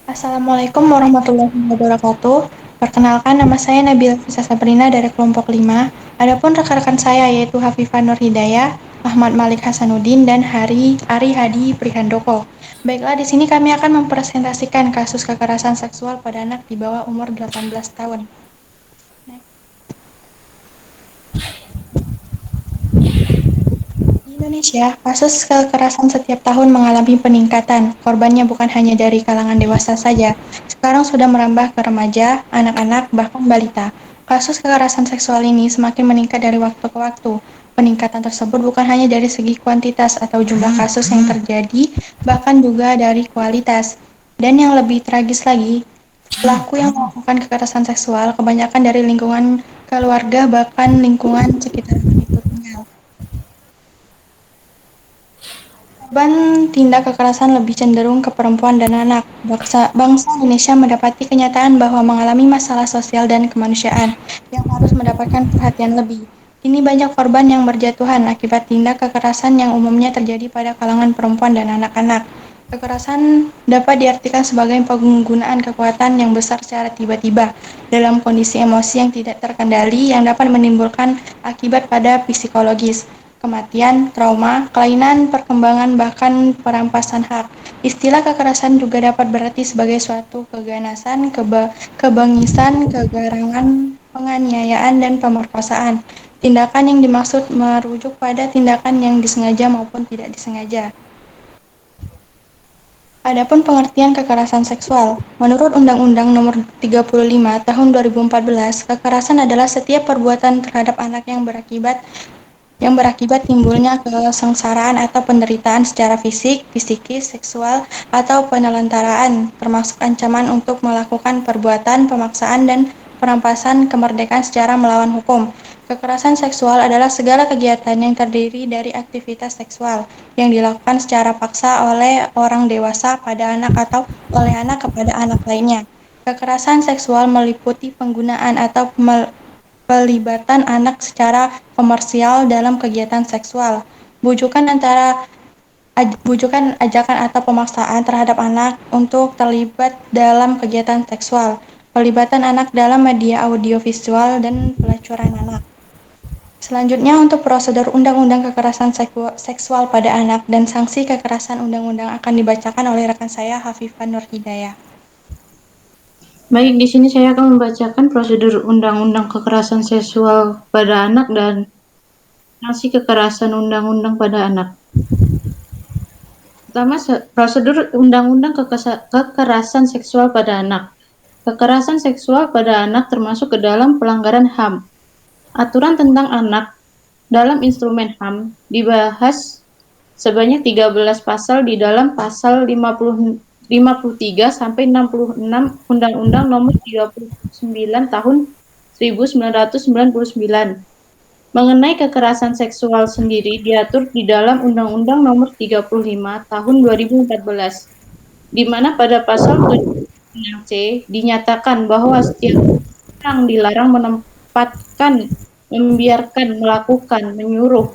Assalamualaikum warahmatullahi wabarakatuh. Perkenalkan, nama saya Nabila Fisa Sabrina dari kelompok 5. Adapun rekan-rekan saya yaitu Hafifah Nur Hidayah, Ahmad Malik Hasanuddin, dan Ari Hadi Prihandoko. Baiklah, di sini kami akan mempresentasikan kasus kekerasan seksual pada anak di bawah umur 18 tahun. Di Indonesia, kasus kekerasan setiap tahun mengalami peningkatan. Korbannya bukan hanya dari kalangan dewasa saja, sekarang sudah merambah ke remaja, anak-anak, bahkan balita. Kasus kekerasan seksual ini semakin meningkat dari waktu ke waktu. Peningkatan tersebut bukan hanya dari segi kuantitas atau jumlah kasus yang terjadi, bahkan juga dari kualitas. Dan yang lebih tragis lagi, pelaku yang melakukan kekerasan seksual kebanyakan dari lingkungan keluarga, bahkan lingkungan sekitar itu tinggal. Korban tindak kekerasan lebih cenderung ke perempuan dan anak. Bangsa Indonesia mendapati kenyataan bahwa mengalami masalah sosial dan kemanusiaan yang harus mendapatkan perhatian lebih. Kini banyak korban yang berjatuhan akibat tindak kekerasan yang umumnya terjadi pada kalangan perempuan dan anak-anak. Kekerasan dapat diartikan sebagai penggunaan kekuatan yang besar secara tiba-tiba dalam kondisi emosi yang tidak terkendali yang dapat menimbulkan akibat pada psikologis, kematian, trauma, kelainan perkembangan, bahkan perampasan hak. Istilah kekerasan juga dapat berarti sebagai suatu keganasan, kebengisan, kegarangan, penganiayaan, dan pemerkosaan. Tindakan yang dimaksud merujuk pada tindakan yang disengaja maupun tidak disengaja. Adapun pengertian kekerasan seksual, menurut Undang-Undang Nomor 35 Tahun 2014, kekerasan adalah setiap perbuatan terhadap anak yang berakibat timbulnya kesengsaraan atau penderitaan secara fisik, psikis, seksual, atau penelantaraan, termasuk ancaman untuk melakukan perbuatan, pemaksaan, dan perampasan kemerdekaan secara melawan hukum. Kekerasan seksual adalah segala kegiatan yang terdiri dari aktivitas seksual yang dilakukan secara paksa oleh orang dewasa pada anak atau oleh anak kepada anak lainnya. Kekerasan seksual meliputi penggunaan atau pelibatan anak secara komersial dalam kegiatan seksual, bujukan antara bujukan, ajakan atau pemaksaan terhadap anak untuk terlibat dalam kegiatan seksual, pelibatan anak dalam media audiovisual, dan pelacuran anak. Selanjutnya untuk prosedur Undang-Undang Kekerasan Seksual pada Anak dan sanksi kekerasan undang-undang akan dibacakan oleh rekan saya Hafifah Nur Hidayah. Baik, di sini saya akan membacakan prosedur Undang-Undang Kekerasan Seksual pada Anak dan sanksi kekerasan undang-undang pada anak. Pertama, prosedur Undang-Undang Kekerasan Seksual pada Anak. Kekerasan seksual pada anak termasuk ke dalam pelanggaran HAM. Aturan tentang anak dalam instrumen HAM dibahas sebanyak 13 pasal di dalam pasal 53 sampai 66 Undang-Undang Nomor 39 Tahun 1999. Mengenai kekerasan seksual sendiri diatur di dalam Undang-Undang Nomor 35 Tahun 2014, di mana pada pasal 7C dinyatakan bahwa setiap orang dilarang menempatkan, membiarkan, melakukan, menyuruh,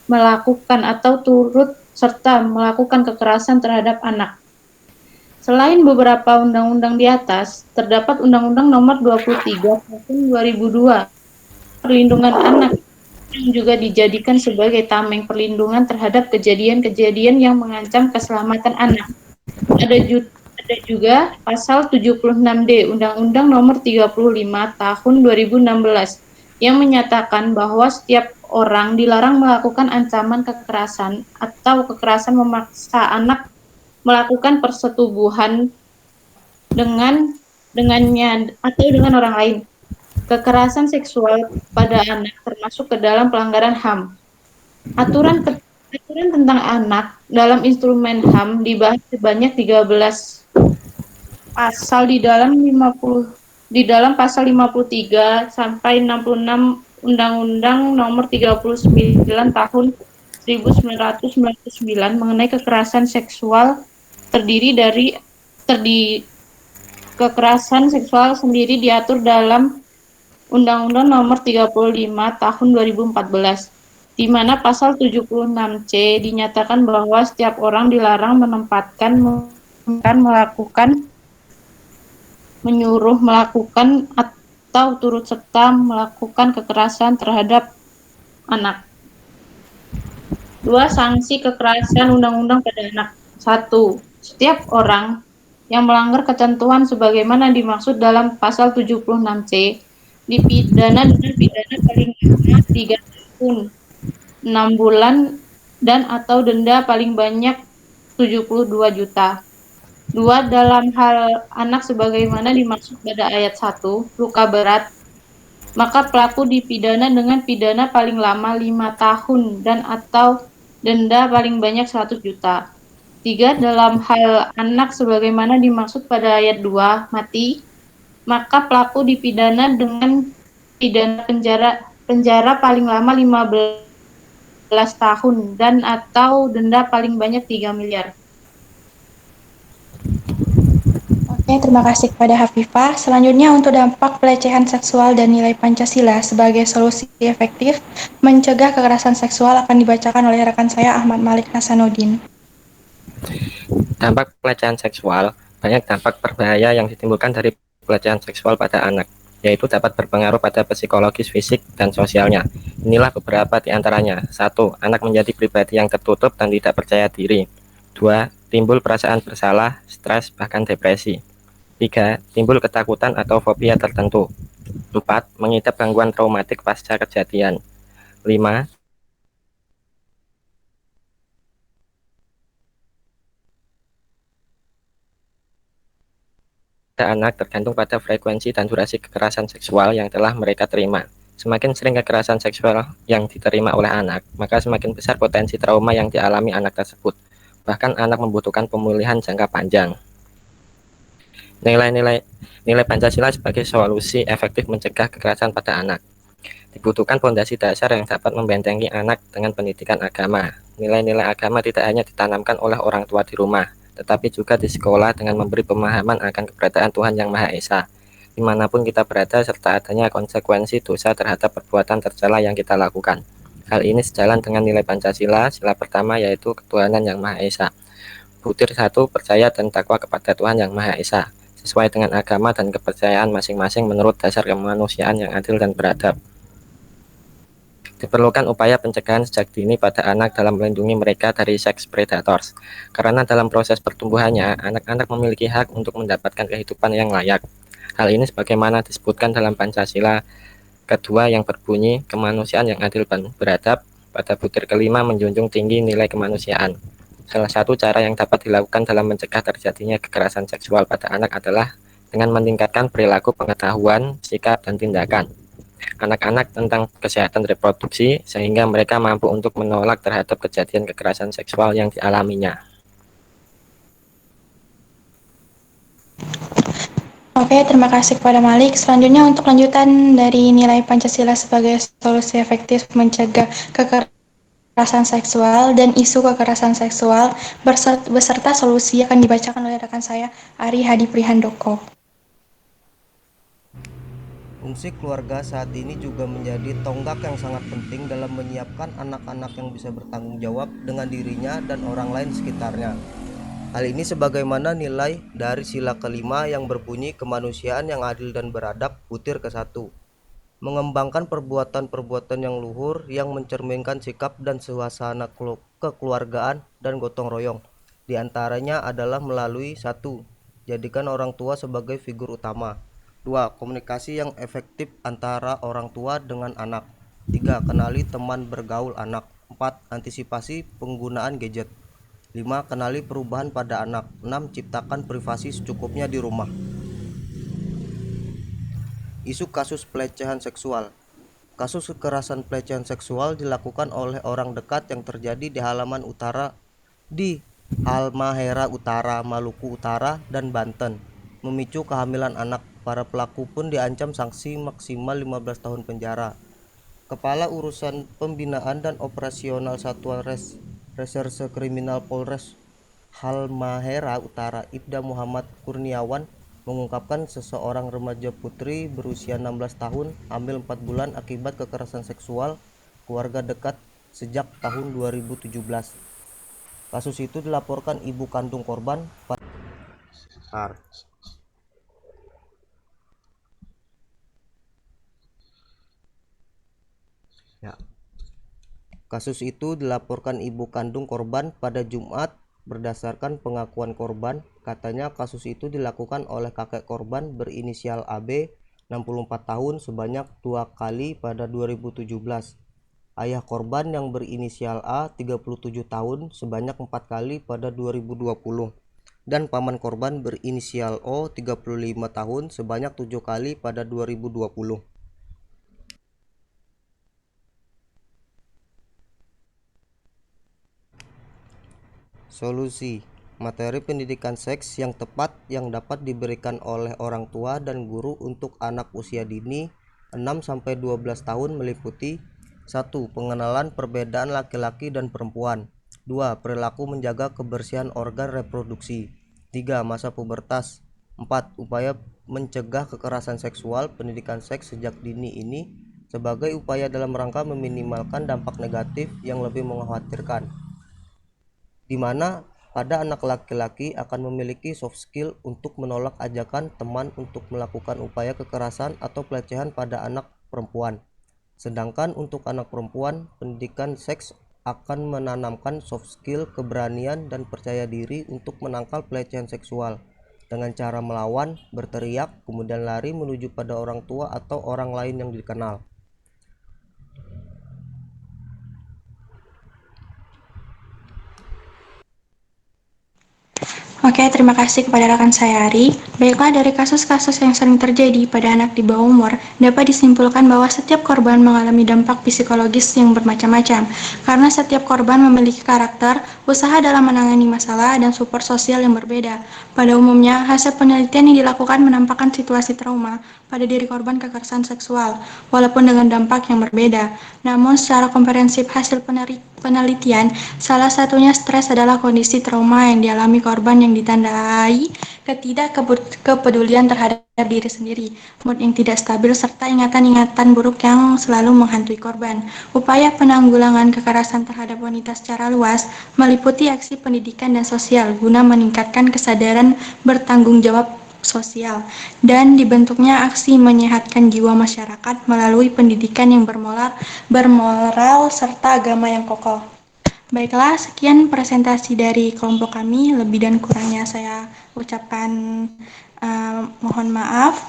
melakukan atau turut serta melakukan kekerasan terhadap anak. Selain beberapa undang-undang di atas, terdapat Undang-Undang Nomor 23 Tahun 2002 Perlindungan Anak yang juga dijadikan sebagai tameng perlindungan terhadap kejadian-kejadian yang mengancam keselamatan anak. Ada juga pasal 76D Undang-Undang Nomor 35 Tahun 2016 yang menyatakan bahwa setiap orang dilarang melakukan ancaman kekerasan atau kekerasan memaksa anak melakukan persetubuhan dengannya atau dengan orang lain. Kekerasan seksual pada anak termasuk ke dalam pelanggaran HAM. Aturan tentang anak dalam instrumen HAM dibahas sebanyak 13 pasal di dalam pasal 53 sampai 66 Undang-Undang Nomor 39 Tahun 1999 mengenai kekerasan seksual kekerasan seksual sendiri diatur dalam Undang-Undang Nomor 35 Tahun 2014, di mana pasal 76C dinyatakan bahwa setiap orang dilarang menempatkan, melakukan, menyuruh melakukan atau turut serta melakukan kekerasan terhadap anak. 2. Sanksi kekerasan undang-undang pada anak. 1. Setiap orang yang melanggar ketentuan sebagaimana dimaksud dalam pasal 76C dipidana dengan pidana paling lama 3 tahun, 6 bulan, dan atau denda paling banyak 72 juta. 2. Dalam hal anak sebagaimana dimaksud pada ayat 1, luka berat, maka pelaku dipidana dengan pidana paling lama 5 tahun dan atau denda paling banyak 100 juta. 3. Dalam hal anak sebagaimana dimaksud pada ayat 2, mati, maka pelaku dipidana dengan pidana penjara paling lama 15 tahun dan atau denda paling banyak 3 miliar. Oke, terima kasih kepada Hafifah. Selanjutnya untuk dampak pelecehan seksual dan nilai Pancasila sebagai solusi efektif mencegah kekerasan seksual akan dibacakan oleh rekan saya Ahmad Malik Hasanuddin. Dampak pelecehan seksual, banyak dampak berbahaya yang ditimbulkan dari pelecehan seksual pada anak, yaitu dapat berpengaruh pada psikologis, fisik, dan sosialnya. Inilah beberapa di antaranya. 1. Anak menjadi pribadi yang tertutup dan tidak percaya diri. 2. Timbul perasaan bersalah, stres, bahkan depresi. 3. Timbul ketakutan atau fobia tertentu. 4. Mengidap gangguan traumatik pasca kejadian. 5. Anak tergantung pada frekuensi dan durasi kekerasan seksual yang telah mereka terima. Semakin sering kekerasan seksual yang diterima oleh anak, maka semakin besar potensi trauma yang dialami anak tersebut. Bahkan anak membutuhkan pemulihan jangka panjang. Nilai Pancasila sebagai solusi efektif mencegah kekerasan pada anak. Dibutuhkan fondasi dasar yang dapat membentengi anak dengan pendidikan agama. Nilai-nilai agama tidak hanya ditanamkan oleh orang tua di rumah, tetapi juga di sekolah dengan memberi pemahaman akan keberadaan Tuhan Yang Maha Esa, dimanapun kita berada, serta adanya konsekuensi dosa terhadap perbuatan tercela yang kita lakukan. Hal ini sejalan dengan nilai Pancasila. Sila pertama yaitu ketuhanan Yang Maha Esa. Butir 1, percaya dan takwa kepada Tuhan Yang Maha Esa, sesuai dengan agama dan kepercayaan masing-masing menurut dasar kemanusiaan yang adil dan beradab. Diperlukan upaya pencegahan sejak dini pada anak dalam melindungi mereka dari seks predators, karena dalam proses pertumbuhannya, anak-anak memiliki hak untuk mendapatkan kehidupan yang layak. Hal ini sebagaimana disebutkan dalam Pancasila kedua yang berbunyi, kemanusiaan yang adil dan beradab. Pada butir kelima menjunjung tinggi nilai kemanusiaan. Salah satu cara yang dapat dilakukan dalam mencegah terjadinya kekerasan seksual pada anak adalah dengan meningkatkan perilaku pengetahuan, sikap, dan tindakan anak-anak tentang kesehatan reproduksi, sehingga mereka mampu untuk menolak terhadap kejadian kekerasan seksual yang dialaminya. Oke, terima kasih kepada Malik. Selanjutnya untuk lanjutan dari nilai Pancasila sebagai solusi efektif mencegah kekerasan seksual dan isu kekerasan seksual beserta solusi akan dibacakan oleh rekan saya Ari Hadi Prihandoko. Fungsi keluarga saat ini juga menjadi tonggak yang sangat penting dalam menyiapkan anak-anak yang bisa bertanggung jawab dengan dirinya dan orang lain sekitarnya. Hal ini sebagaimana nilai dari sila kelima yang berbunyi kemanusiaan yang adil dan beradab butir ke-1. Mengembangkan perbuatan-perbuatan yang luhur yang mencerminkan sikap dan suasana kekeluargaan dan gotong royong. Di antaranya adalah melalui 1. Jadikan orang tua sebagai figur utama. 2. Komunikasi yang efektif antara orang tua dengan anak. 3. Kenali teman bergaul anak. 4. Antisipasi penggunaan gadget. 5. Kenali perubahan pada anak. 6. Ciptakan privasi secukupnya di rumah. Isu kasus pelecehan seksual. Kasus kekerasan pelecehan seksual dilakukan oleh orang dekat yang terjadi di halaman utara di Halmahera Utara, Maluku Utara, dan Banten, memicu kehamilan anak. Para pelaku pun diancam sanksi maksimal 15 tahun penjara. Kepala Urusan Pembinaan dan Operasional Satuan Reserse Kriminal Polres Halmahera Utara, Ibda Muhammad Kurniawan, mengungkapkan seseorang remaja putri berusia 16 tahun hamil 4 bulan akibat kekerasan seksual keluarga dekat sejak tahun 2017. Kasus itu dilaporkan ibu kandung korban Ya. Kasus itu dilaporkan ibu kandung korban pada Jumat. Berdasarkan pengakuan korban, katanya kasus itu dilakukan oleh kakek korban berinisial AB, 64 tahun, sebanyak 2 kali pada 2017. Ayah korban yang berinisial A, 37 tahun, sebanyak 4 kali pada 2020. Dan paman korban berinisial O, 35 tahun, sebanyak 7 kali pada 2020. Solusi: materi pendidikan seks yang tepat yang dapat diberikan oleh orang tua dan guru untuk anak usia dini 6-12 tahun meliputi 1. Pengenalan perbedaan laki-laki dan perempuan. 2. Perilaku menjaga kebersihan organ reproduksi. 3. Masa pubertas. 4. Upaya mencegah kekerasan seksual. Pendidikan seks sejak dini ini sebagai upaya dalam rangka meminimalkan dampak negatif yang lebih mengkhawatirkan, di mana pada anak laki-laki akan memiliki soft skill untuk menolak ajakan teman untuk melakukan upaya kekerasan atau pelecehan pada anak perempuan. Sedangkan untuk anak perempuan, pendidikan seks akan menanamkan soft skill, keberanian, dan percaya diri untuk menangkal pelecehan seksual dengan cara melawan, berteriak, kemudian lari menuju pada orang tua atau orang lain yang dikenal. Oke, terima kasih kepada rekan saya Ari. Baiklah, dari kasus-kasus yang sering terjadi pada anak di bawah umur, dapat disimpulkan bahwa setiap korban mengalami dampak psikologis yang bermacam-macam, karena setiap korban memiliki karakter, usaha dalam menangani masalah, dan support sosial yang berbeda. Pada umumnya, hasil penelitian yang dilakukan menampakkan situasi trauma pada diri korban kekerasan seksual, walaupun dengan dampak yang berbeda. Namun, secara komprehensif hasil penelitian, salah satunya stres adalah kondisi trauma yang dialami korban yang ditandai ketidakkepedulian terhadap diri sendiri, mood yang tidak stabil, serta ingatan-ingatan buruk yang selalu menghantui korban. Upaya penanggulangan kekerasan terhadap wanita secara luas meliputi aksi pendidikan dan sosial guna meningkatkan kesadaran bertanggung jawab sosial, dan dibentuknya aksi menyehatkan jiwa masyarakat melalui pendidikan yang bermoral serta agama yang kokoh. Baiklah, sekian presentasi dari kelompok kami. Lebih dan kurangnya saya ucapkan mohon maaf.